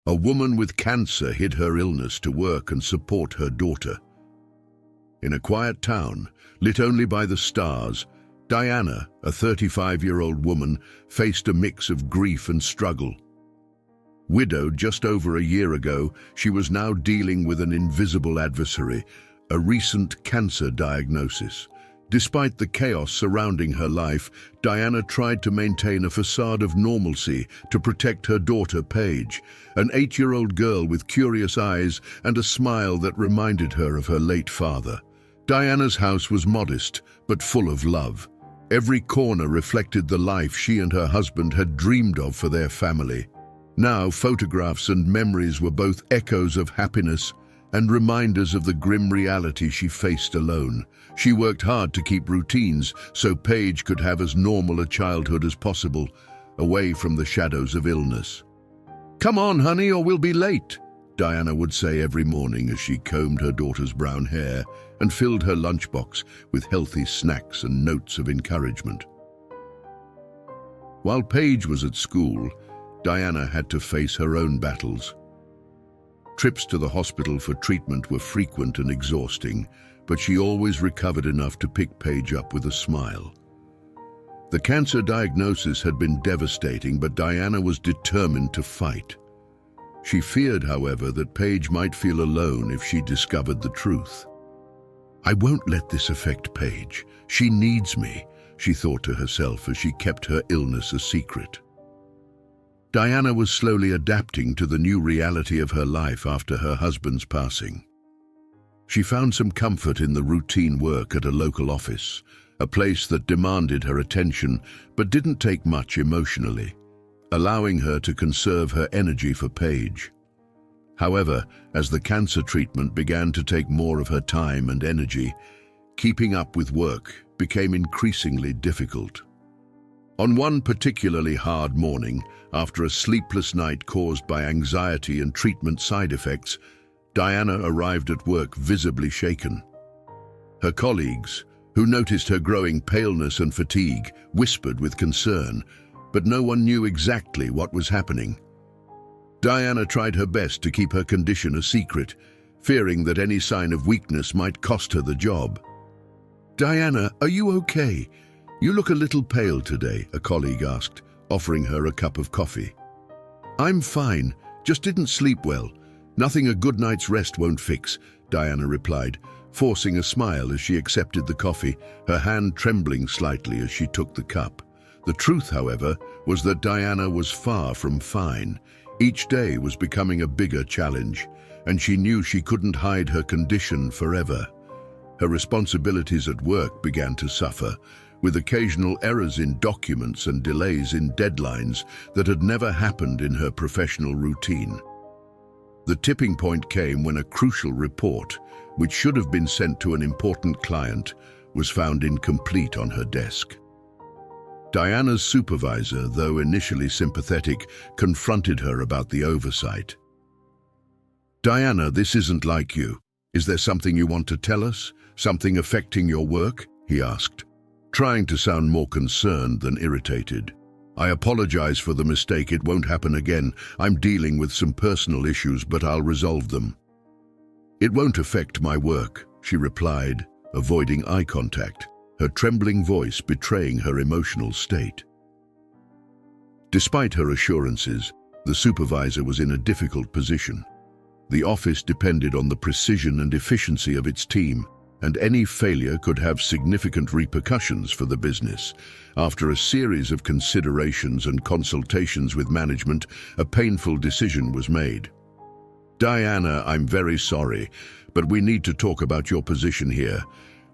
A woman with cancer hid her illness to work and support her daughter. In a quiet town, lit only by the stars, Diana, a 35-year-old woman, faced a mix of grief and struggle. Widowed just over a year ago, she was now dealing with an invisible adversary, a recent cancer diagnosis. Despite the chaos surrounding her life, Diana tried to maintain a facade of normalcy to protect her daughter Paige, an 8-year-old girl with curious eyes and a smile that reminded her of her late father. Diana's house was modest, but full of love. Every corner reflected the life she and her husband had dreamed of for their family. Now, photographs and memories were both echoes of happiness and reminders of the grim reality she faced alone. She worked hard to keep routines so Paige could have as normal a childhood as possible, away from the shadows of illness. "Come on, honey, or we'll be late," Diana would say every morning as she combed her daughter's brown hair and filled her lunchbox with healthy snacks and notes of encouragement. While Paige was at school, Diana had to face her own battles. Trips to the hospital for treatment were frequent and exhausting, but she always recovered enough to pick Paige up with a smile. The cancer diagnosis had been devastating, but Diana was determined to fight. She feared, however, that Paige might feel alone if she discovered the truth. "I won't let this affect Paige. She needs me," she thought to herself as she kept her illness a secret. Diana was slowly adapting to the new reality of her life after her husband's passing. She found some comfort in the routine work at a local office, a place that demanded her attention but didn't take much emotionally, allowing her to conserve her energy for Paige. However, as the cancer treatment began to take more of her time and energy, keeping up with work became increasingly difficult. On one particularly hard morning, after a sleepless night caused by anxiety and treatment side effects, Diana arrived at work visibly shaken. Her colleagues, who noticed her growing paleness and fatigue, whispered with concern, but no one knew exactly what was happening. Diana tried her best to keep her condition a secret, fearing that any sign of weakness might cost her the job. "Diana, are you okay? You look a little pale today," a colleague asked, offering her a cup of coffee. "I'm fine, just didn't sleep well. Nothing a good night's rest won't fix," Diana replied, forcing a smile as she accepted the coffee, her hand trembling slightly as she took the cup. The truth, however, was that Diana was far from fine. Each day was becoming a bigger challenge, and she knew she couldn't hide her condition forever. Her responsibilities at work began to suffer, with occasional errors in documents and delays in deadlines that had never happened in her professional routine. The tipping point came when a crucial report, which should have been sent to an important client, was found incomplete on her desk. Diana's supervisor, though initially sympathetic, confronted her about the oversight. "Diana, this isn't like you. Is there something you want to tell us? Something affecting your work?" he asked, trying to sound more concerned than irritated. "I apologize for the mistake. It won't happen again. I'm dealing with some personal issues, but I'll resolve them." "It won't affect my work," she replied, avoiding eye contact, her trembling voice betraying her emotional state. Despite her assurances, the supervisor was in a difficult position. The office depended on the precision and efficiency of its team, and any failure could have significant repercussions for the business. After a series of considerations and consultations with management, a painful decision was made. "Diana, I'm very sorry, but we need to talk about your position here.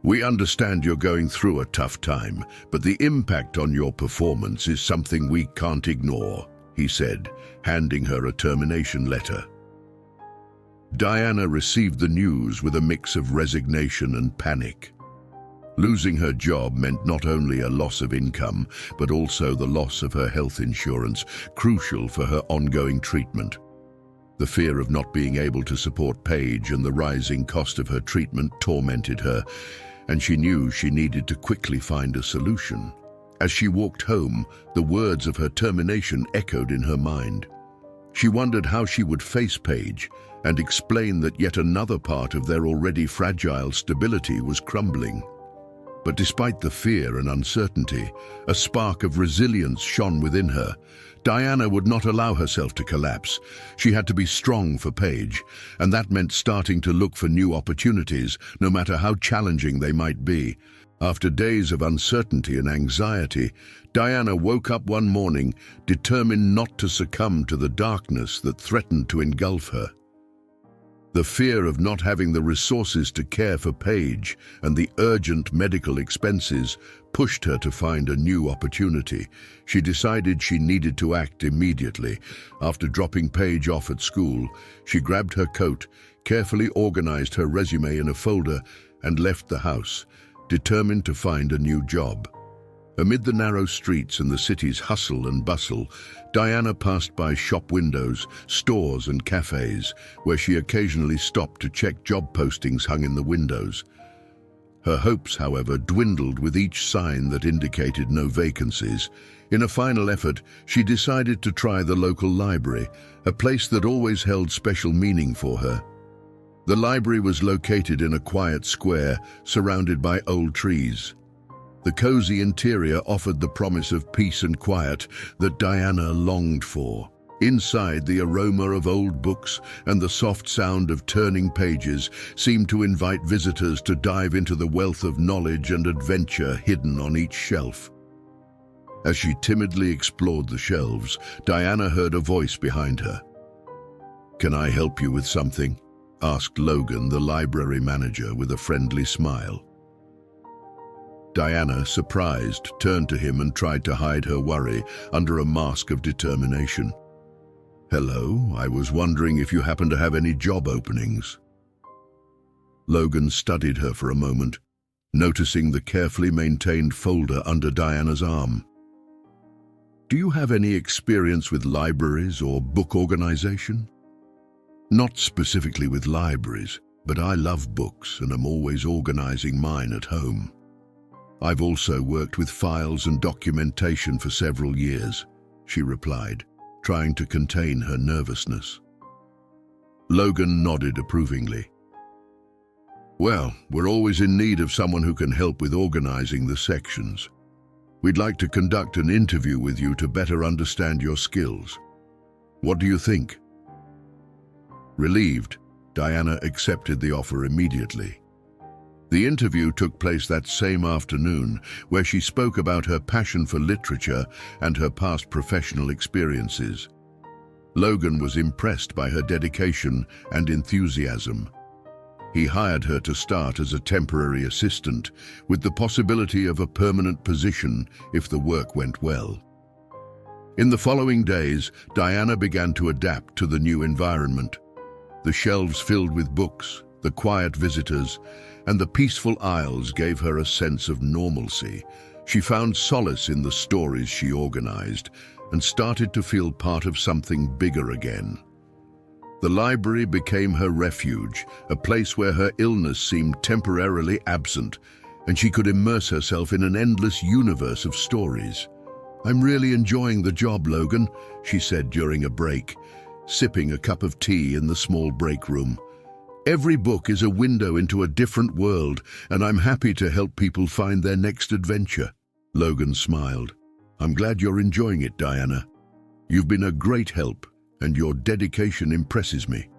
We understand you're going through a tough time, but the impact on your performance is something we can't ignore," he said, handing her a termination letter. Diana received the news with a mix of resignation and panic. Losing her job meant not only a loss of income, but also the loss of her health insurance, crucial for her ongoing treatment. The fear of not being able to support Paige and the rising cost of her treatment tormented her, and she knew she needed to quickly find a solution. As she walked home, the words of her termination echoed in her mind. She wondered how she would face Paige and explain that yet another part of their already fragile stability was crumbling. But despite the fear and uncertainty, a spark of resilience shone within her. Diana would not allow herself to collapse. She had to be strong for Paige, and that meant starting to look for new opportunities, no matter how challenging they might be. After days of uncertainty and anxiety, Diana woke up one morning determined not to succumb to the darkness that threatened to engulf her. The fear of not having the resources to care for Paige and the urgent medical expenses pushed her to find a new opportunity. She decided she needed to act immediately. After dropping Paige off at school, she grabbed her coat, carefully organized her resume in a folder, and left the house, determined to find a new job. Amid the narrow streets and the city's hustle and bustle, Diana passed by shop windows, stores and cafes, where she occasionally stopped to check job postings hung in the windows. Her hopes, however, dwindled with each sign that indicated no vacancies. In a final effort, she decided to try the local library, a place that always held special meaning for her. The library was located in a quiet square, surrounded by old trees. The cozy interior offered the promise of peace and quiet that Diana longed for. Inside, the aroma of old books and the soft sound of turning pages seemed to invite visitors to dive into the wealth of knowledge and adventure hidden on each shelf. As she timidly explored the shelves, Diana heard a voice behind her. "Can I help you with something?" asked Logan, the library manager, with a friendly smile. Diana, surprised, turned to him and tried to hide her worry under a mask of determination. "Hello, I was wondering if you happen to have any job openings." Logan studied her for a moment, noticing the carefully maintained folder under Diana's arm. "Do you have any experience with libraries or book organization?" "Not specifically with libraries, but I love books and am always organizing mine at home. I've also worked with files and documentation for several years," she replied, trying to contain her nervousness. Logan nodded approvingly. "Well, we're always in need of someone who can help with organizing the sections. We'd like to conduct an interview with you to better understand your skills. What do you think?" Relieved, Diana accepted the offer immediately. The interview took place that same afternoon, where she spoke about her passion for literature and her past professional experiences. Logan was impressed by her dedication and enthusiasm. He hired her to start as a temporary assistant, with the possibility of a permanent position if the work went well. In the following days, Diana began to adapt to the new environment. The shelves filled with books, the quiet visitors, and the peaceful aisles gave her a sense of normalcy. She found solace in the stories she organized and started to feel part of something bigger again. The library became her refuge, a place where her illness seemed temporarily absent, and she could immerse herself in an endless universe of stories. "I'm really enjoying the job, Logan," she said during a break, sipping a cup of tea in the small break room. "Every book is a window into a different world, and I'm happy to help people find their next adventure." Logan smiled. "I'm glad you're enjoying it, Diana. You've been a great help, and your dedication impresses me."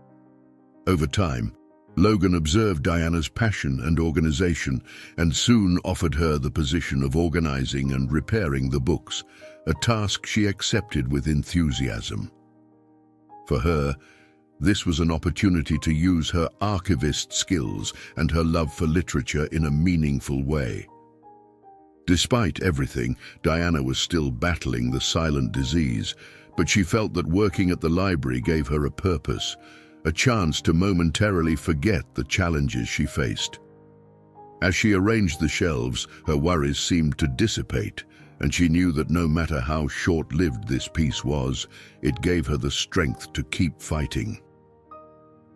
Over time, Logan observed Diana's passion and organization and soon offered her the position of organizing and repairing the books, a task she accepted with enthusiasm. For her, this was an opportunity to use her archivist skills and her love for literature in a meaningful way. Despite everything, Diana was still battling the silent disease, but she felt that working at the library gave her a purpose, a chance to momentarily forget the challenges she faced. As she arranged the shelves, her worries seemed to dissipate, and she knew that no matter how short-lived this peace was, it gave her the strength to keep fighting.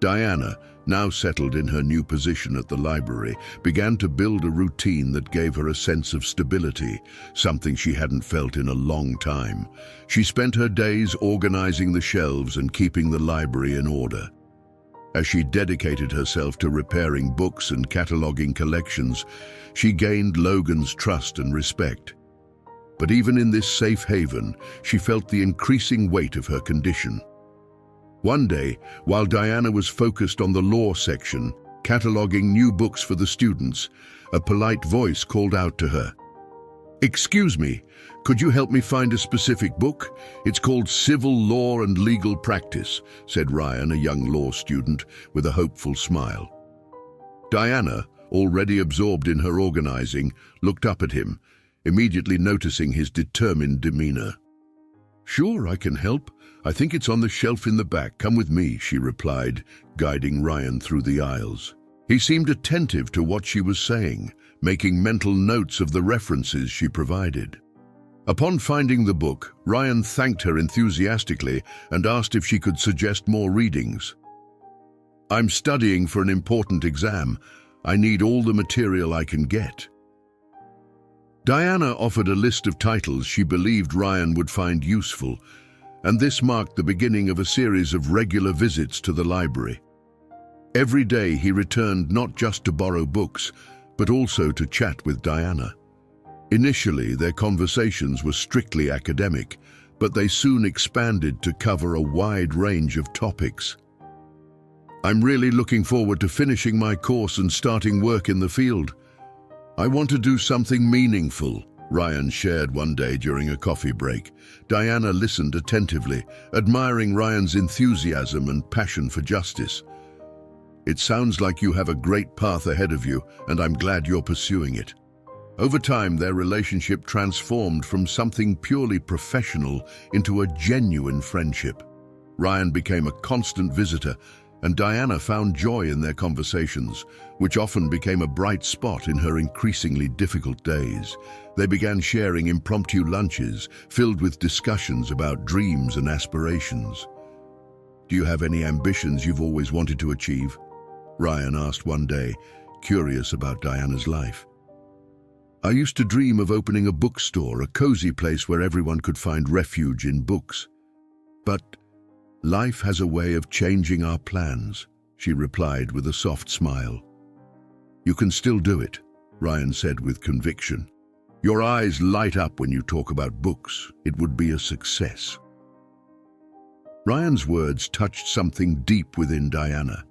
Diana, now settled in her new position at the library, began to build a routine that gave her a sense of stability, something she hadn't felt in a long time. She spent her days organizing the shelves and keeping the library in order. As she dedicated herself to repairing books and cataloging collections, she gained Logan's trust and respect. But even in this safe haven, she felt the increasing weight of her condition. One day, while Diana was focused on the law section, cataloging new books for the students, a polite voice called out to her. "Excuse me, could you help me find a specific book? It's called Civil Law and Legal Practice," said Ryan, a young law student, with a hopeful smile. Diana, already absorbed in her organizing, looked up at him, immediately noticing his determined demeanor. "Sure, I can help. I think it's on the shelf in the back. Come with me," she replied, guiding Ryan through the aisles. He seemed attentive to what she was saying, making mental notes of the references she provided. Upon finding the book, Ryan thanked her enthusiastically and asked if she could suggest more readings. "I'm studying for an important exam. I need all the material I can get." Diana offered a list of titles she believed Ryan would find useful, and this marked the beginning of a series of regular visits to the library. Every day he returned not just to borrow books, but also to chat with Diana. Initially, their conversations were strictly academic, but they soon expanded to cover a wide range of topics. "I'm really looking forward to finishing my course and starting work in the field. I want to do something meaningful," Ryan shared one day during a coffee break. Diana listened attentively, admiring Ryan's enthusiasm and passion for justice. "It sounds like you have a great path ahead of you, and I'm glad you're pursuing it." Over time, their relationship transformed from something purely professional into a genuine friendship. Ryan became a constant visitor, and Diana found joy in their conversations, which often became a bright spot in her increasingly difficult days. They began sharing impromptu lunches filled with discussions about dreams and aspirations. "Do you have any ambitions you've always wanted to achieve?" Ryan asked one day, curious about Diana's life. "I used to dream of opening a bookstore, a cozy place where everyone could find refuge in books. But life has a way of changing our plans," she replied with a soft smile. "You can still do it," Ryan said with conviction. "Your eyes light up when you talk about books. It would be a success." Ryan's words touched something deep within Diana,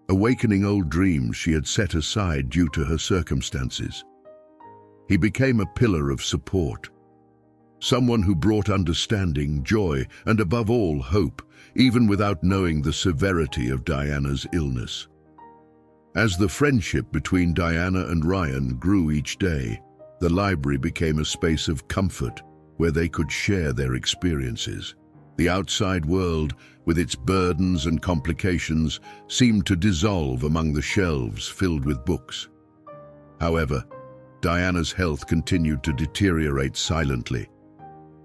awakening old dreams she had set aside due to her circumstances. He became a pillar of support, someone who brought understanding, joy, and above all, hope, even without knowing the severity of Diana's illness. As the friendship between Diana and Ryan grew each day, the library became a space of comfort where they could share their experiences. The outside world, with its burdens and complications, seemed to dissolve among the shelves filled with books. However, Diana's health continued to deteriorate silently,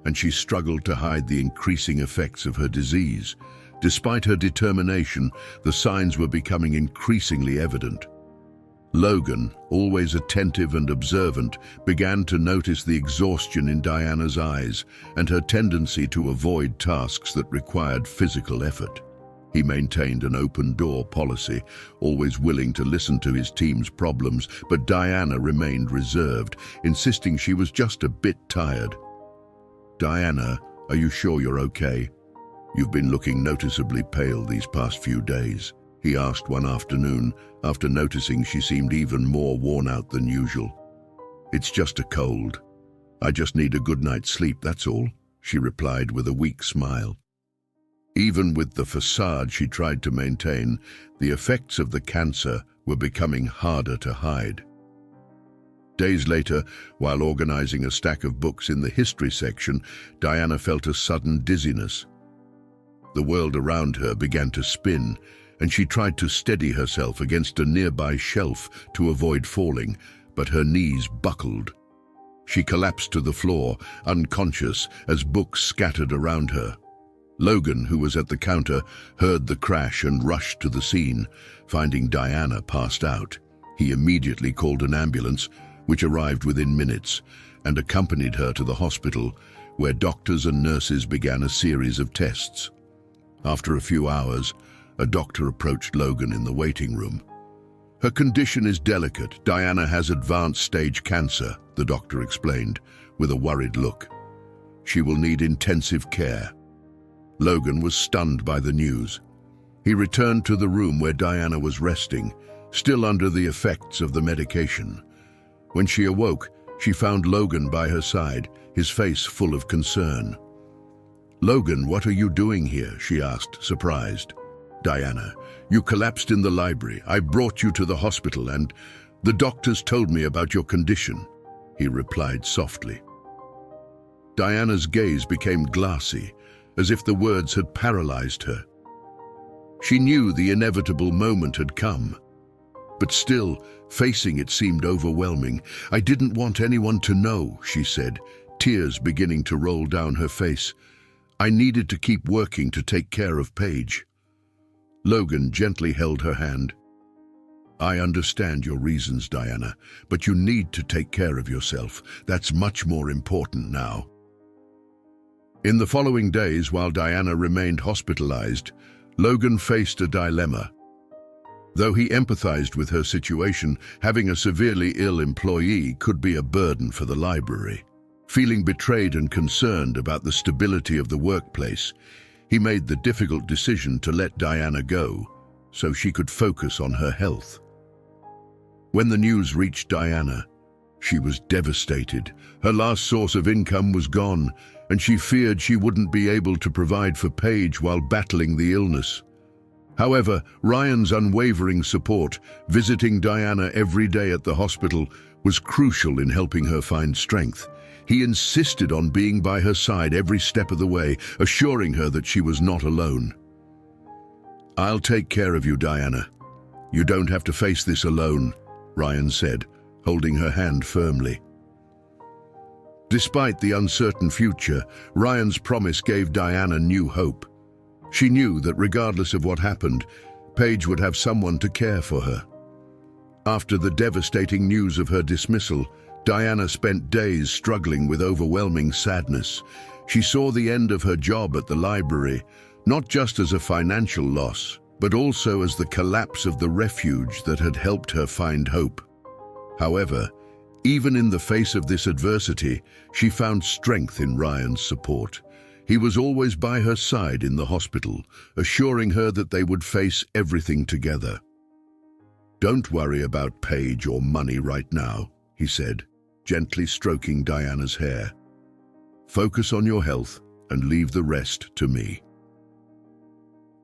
and she struggled to hide the increasing effects of her disease. Despite her determination, the signs were becoming increasingly evident. Logan, always attentive and observant, began to notice the exhaustion in Diana's eyes and her tendency to avoid tasks that required physical effort. He maintained an open-door policy, always willing to listen to his team's problems, but Diana remained reserved, insisting she was just a bit tired. "Diana, are you sure you're okay? You've been looking noticeably pale these past few days," he asked one afternoon, after noticing she seemed even more worn out than usual. "It's just a cold. I just need a good night's sleep, that's all," she replied with a weak smile. Even with the facade she tried to maintain, the effects of the cancer were becoming harder to hide. Days later, while organizing a stack of books in the history section, Diana felt a sudden dizziness. The world around her began to spin, and she tried to steady herself against a nearby shelf to avoid falling, but her knees buckled. She collapsed to the floor, unconscious, as books scattered around her. Logan, who was at the counter, heard the crash and rushed to the scene, finding Diana passed out. He immediately called an ambulance, which arrived within minutes, and accompanied her to the hospital, where doctors and nurses began a series of tests. After a few hours, a doctor approached Logan in the waiting room. "Her condition is delicate. Diana has advanced stage cancer," the doctor explained, with a worried look. "She will need intensive care." Logan was stunned by the news. He returned to the room where Diana was resting, still under the effects of the medication. When she awoke, she found Logan by her side, his face full of concern. "Logan, what are you doing here?" she asked, surprised. "Diana, you collapsed in the library. I brought you to the hospital and the doctors told me about your condition," he replied softly. Diana's gaze became glassy, as if the words had paralyzed her. She knew the inevitable moment had come, but still, facing it seemed overwhelming. "I didn't want anyone to know," she said, tears beginning to roll down her face. "I needed to keep working to take care of Paige." Logan gently held her hand. "I understand your reasons, Diana, but you need to take care of yourself. That's much more important now." In the following days, while Diana remained hospitalized, Logan faced a dilemma. Though he empathized with her situation, having a severely ill employee could be a burden for the library. Feeling betrayed and concerned about the stability of the workplace, he made the difficult decision to let Diana go so she could focus on her health. When the news reached Diana, she was devastated. Her last source of income was gone, and she feared she wouldn't be able to provide for Paige while battling the illness. However, Ryan's unwavering support, visiting Diana every day at the hospital, was crucial in helping her find strength. He insisted on being by her side every step of the way, assuring her that she was not alone. "I'll take care of you, Diana. You don't have to face this alone," Ryan said, holding her hand firmly. Despite the uncertain future, Ryan's promise gave Diana new hope. She knew that regardless of what happened, Paige would have someone to care for her. After the devastating news of her dismissal, Diana spent days struggling with overwhelming sadness. She saw the end of her job at the library, not just as a financial loss, but also as the collapse of the refuge that had helped her find hope. However, even in the face of this adversity, she found strength in Ryan's support. He was always by her side in the hospital, assuring her that they would face everything together. "Don't worry about Paige or money right now," he said, gently stroking Diana's hair. "Focus on your health and leave the rest to me."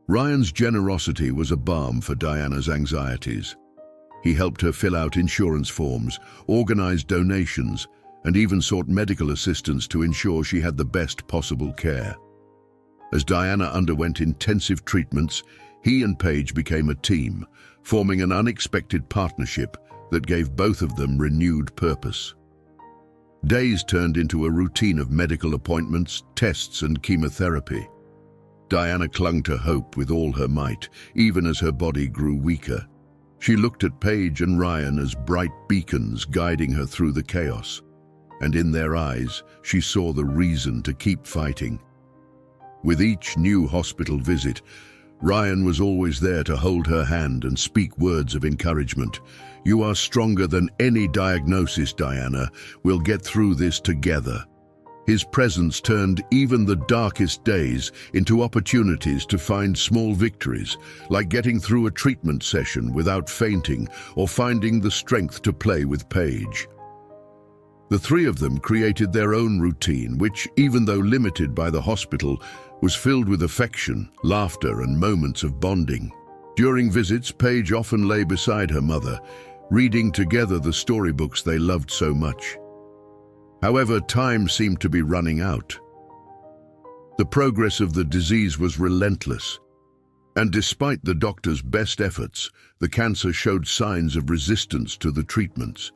Ryan's generosity was a balm for Diana's anxieties. He helped her fill out insurance forms, organized donations, and even sought medical assistance to ensure she had the best possible care. As Diana underwent intensive treatments, he and Paige became a team, forming an unexpected partnership that gave both of them renewed purpose. Days turned into a routine of medical appointments, tests, and chemotherapy. Diana clung to hope with all her might, even as her body grew weaker. She looked at Paige and Ryan as bright beacons guiding her through the chaos, and in their eyes, she saw the reason to keep fighting. With each new hospital visit, Ryan was always there to hold her hand and speak words of encouragement. "You are stronger than any diagnosis, Diana. We'll get through this together." His presence turned even the darkest days into opportunities to find small victories, like getting through a treatment session without fainting or finding the strength to play with Paige. The three of them created their own routine, which, even though limited by the hospital, was filled with affection, laughter, and moments of bonding. During visits, Paige often lay beside her mother, reading together the storybooks they loved so much. However, time seemed to be running out. The progress of the disease was relentless, and despite the doctor's best efforts, the cancer showed signs of resistance to the treatments.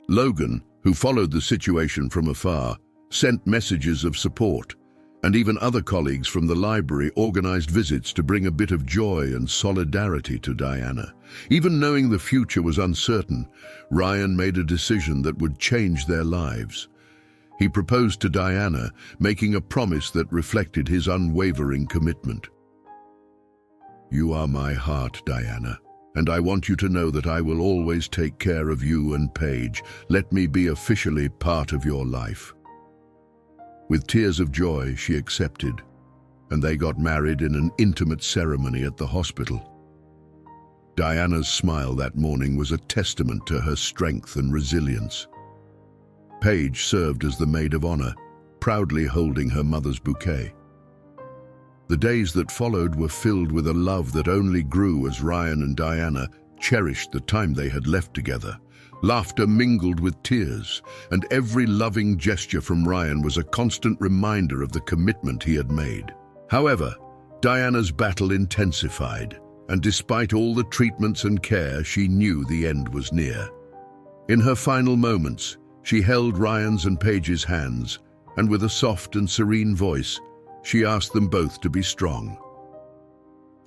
Logan, who followed the situation from afar, sent messages of support. And even other colleagues from the library organized visits to bring a bit of joy and solidarity to Diana. Even knowing the future was uncertain, Ryan made a decision that would change their lives. He proposed to Diana, making a promise that reflected his unwavering commitment. "You are my heart, Diana, and I want you to know that I will always take care of you and Paige. Let me be officially part of your life." With tears of joy, she accepted, and they got married in an intimate ceremony at the hospital. Diana's smile that morning was a testament to her strength and resilience. Paige served as the maid of honor, proudly holding her mother's bouquet. The days that followed were filled with a love that only grew as Ryan and Diana cherished the time they had left together. Laughter mingled with tears, and every loving gesture from Ryan was a constant reminder of the commitment he had made. However, Diana's battle intensified, and despite all the treatments and care, she knew the end was near. In her final moments, she held Ryan's and Paige's hands, and with a soft and serene voice, she asked them both to be strong.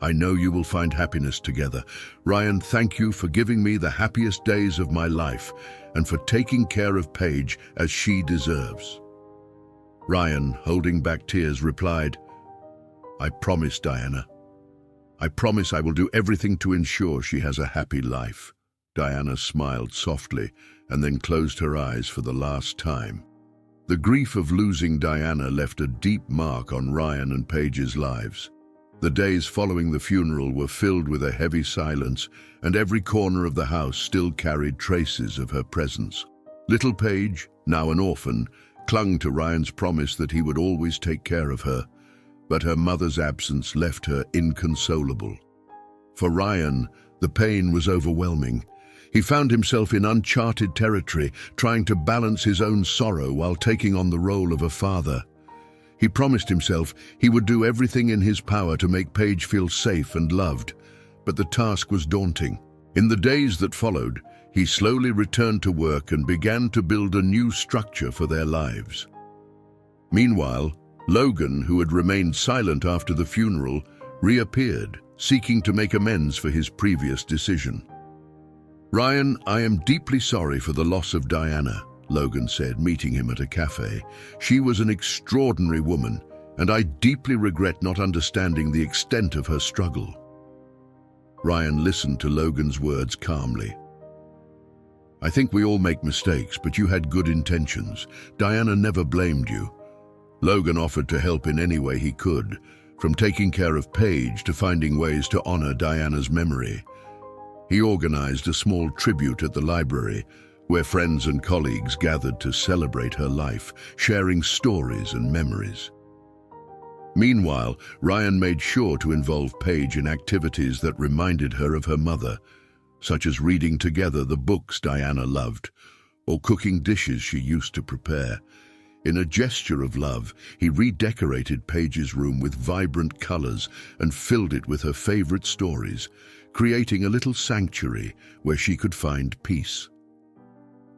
"I know you will find happiness together. Ryan, thank you for giving me the happiest days of my life and for taking care of Paige as she deserves." Ryan, holding back tears, replied, "I promise, Diana. I promise I will do everything to ensure she has a happy life." Diana smiled softly and then closed her eyes for the last time. The grief of losing Diana left a deep mark on Ryan and Paige's lives. The days following the funeral were filled with a heavy silence, and every corner of the house still carried traces of her presence. Little Paige, now an orphan, clung to Ryan's promise that he would always take care of her, but her mother's absence left her inconsolable. For Ryan, the pain was overwhelming. He found himself in uncharted territory, trying to balance his own sorrow while taking on the role of a father. He promised himself he would do everything in his power to make Paige feel safe and loved, but the task was daunting. In the days that followed, he slowly returned to work and began to build a new structure for their lives. Meanwhile, Logan, who had remained silent after the funeral, reappeared, seeking to make amends for his previous decision. "Ryan, I am deeply sorry for the loss of Diana," Logan said, meeting him at a cafe. "She was an extraordinary woman, and I deeply regret not understanding the extent of her struggle." Ryan listened to Logan's words calmly. "I think we all make mistakes, but you had good intentions. Diana never blamed you." Logan offered to help in any way he could, from taking care of Paige to finding ways to honor Diana's memory. He organized a small tribute at the library, where friends and colleagues gathered to celebrate her life, sharing stories and memories. Meanwhile, Ryan made sure to involve Paige in activities that reminded her of her mother, such as reading together the books Diana loved, or cooking dishes she used to prepare. In a gesture of love, he redecorated Paige's room with vibrant colors and filled it with her favorite stories, creating a little sanctuary where she could find peace.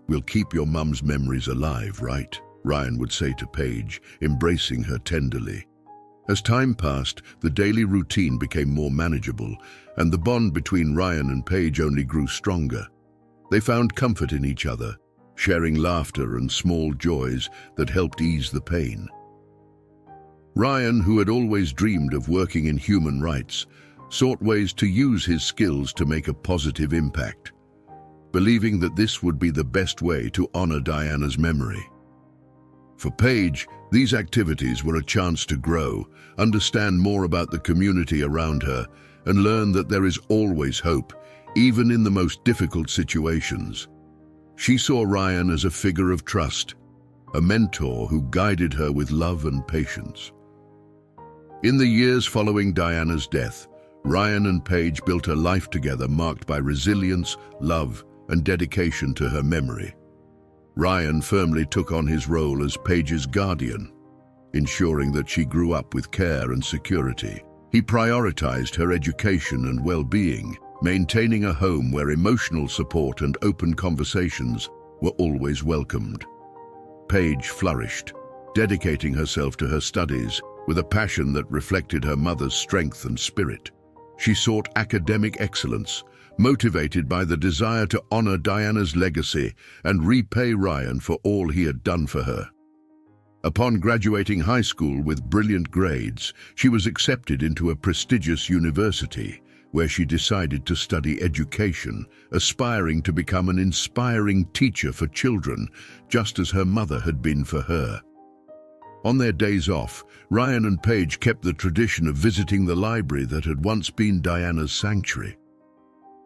"We'll keep your mum's memories alive, right?" Ryan would say to Paige, embracing her tenderly. As time passed, the daily routine became more manageable, and the bond between Ryan and Paige only grew stronger. They found comfort in each other, sharing laughter and small joys that helped ease the pain. Ryan, who had always dreamed of working in human rights, sought ways to use his skills to make a positive impact, believing that this would be the best way to honor Diana's memory. For Paige, these activities were a chance to grow, understand more about the community around her, and learn that there is always hope, even in the most difficult situations. She saw Ryan as a figure of trust, a mentor who guided her with love and patience. In the years following Diana's death, Ryan and Paige built a life together marked by resilience, love, and dedication to her memory. Ryan firmly took on his role as Paige's guardian, ensuring that she grew up with care and security. He prioritized her education and well-being, maintaining a home where emotional support and open conversations were always welcomed. Paige flourished, dedicating herself to her studies with a passion that reflected her mother's strength and spirit. She sought academic excellence, motivated by the desire to honor Diana's legacy and repay Ryan for all he had done for her. Upon graduating high school with brilliant grades, she was accepted into a prestigious university, where she decided to study education, aspiring to become an inspiring teacher for children, just as her mother had been for her. On their days off, Ryan and Paige kept the tradition of visiting the library that had once been Diana's sanctuary.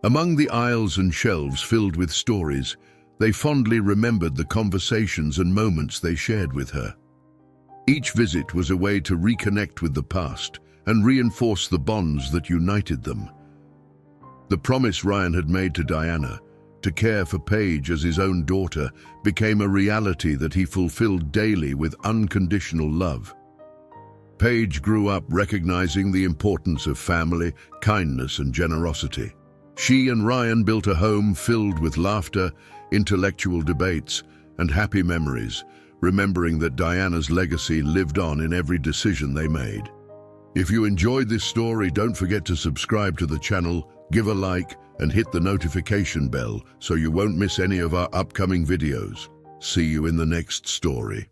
Among the aisles and shelves filled with stories, they fondly remembered the conversations and moments they shared with her. Each visit was a way to reconnect with the past and reinforce the bonds that united them. The promise Ryan had made to Diana, to care for Paige as his own daughter, became a reality that he fulfilled daily with unconditional love. Paige grew up recognizing the importance of family, kindness, and generosity. She and Ryan built a home filled with laughter, intellectual debates, and happy memories, remembering that Diana's legacy lived on in every decision they made. If you enjoyed this story, don't forget to subscribe to the channel, give a like, and hit the notification bell so you won't miss any of our upcoming videos. See you in the next story.